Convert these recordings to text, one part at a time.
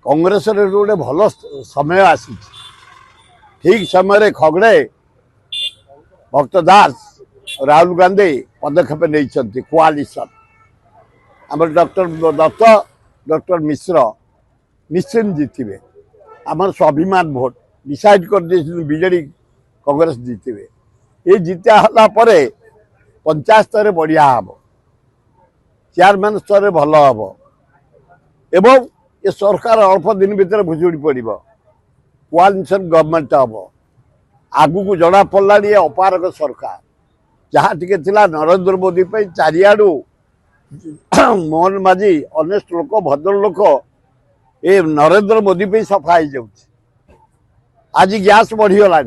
कांग्रेस गोटे भल समय आसी ठीक समय खगड़े भक्त दास राहुल गांधी पदक्षेप नहीं कोआलिशन आम डॉक्टर दत्त डॉक्टर मिश्र निश्चिंत जीतवे आम स्वाभिमान भोट डिसाइड कर बीजेडी कांग्रेस जीतवे ये जीता है पंचायत स्तर बढ़िया हम चेयरमैन स्तर भल हम एवं ये सरकार अल्प दिन भितर भुजुड़ी पड़ कोआलिशन गवर्नमेंट हम आगु को जना पड़ा ये अपारक सरकार जहाँ टिके थिला नरेंद्र मोदी पे चारियाडू मोहन माझी अनेस्ट लोक भद्र लोक ये नरेंद्र मोदी पे सफा हो आज गैस बढ़ीगला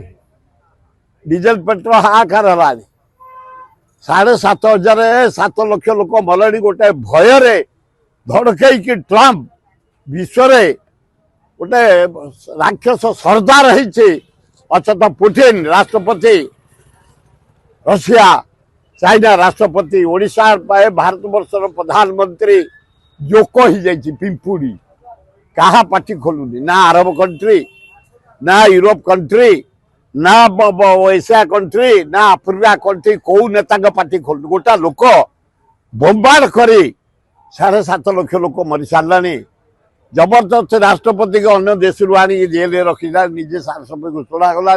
डीजेल पेट्रोल हाहाकार है 7,500 7 लाख लोक मले गोटे भय धड़कई कि ट्रम्प विश्व गोटे राक्षस सरदार अच्छा पुतिन राष्ट्रपति रशिया चाइना राष्ट्रपति ओडिशा भारत वर्षर प्रधानमंत्री जोक हो जाइए पिंपुड़ी क्या पार्टी खोलुनी ना अरब कंट्री ना यूरोप कंट्री ना एशिया कंट्री ना अफ्रीका कंट्री कौ नेता पार्टी खोलुनी गोटा लोक बोम्बार्ड करी 7.5 लाख लोक मरी सारे जबरदस्त राष्ट्रपति के अन्य देश आनी जेल रखीला निजे राष्ट्रपति घोषणा गला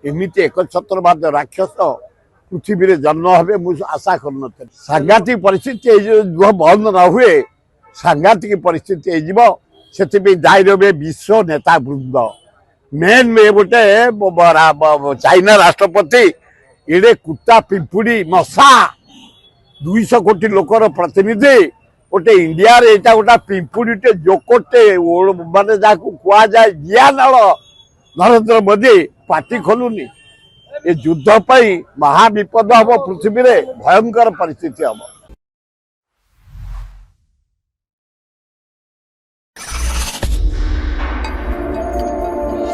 एमती एक छत्रवाद राक्षस पृथ्वी में जन्म हे मुझे आशा कर सांघातिक परिस्थिति बंद न हुए सांघातिक परिस्थिति से दायी रे विश्व नेता वृंद मेन में गोटे चाइना राष्ट्रपति इडे कुत्ता पिंपुड़ी मशा 200 कोटी लोकर प्रतिनिधि गोटे इंडिया रे एटा गोटा पिंपुड़ीटे जोकोटे माने जाकू कुआ जाए जिया नाल नरेंद्र मोदी पार्टी खोलुनी ये युद्ध महाविपद हम पृथ्वी में भयंकर परिस्थिति हम।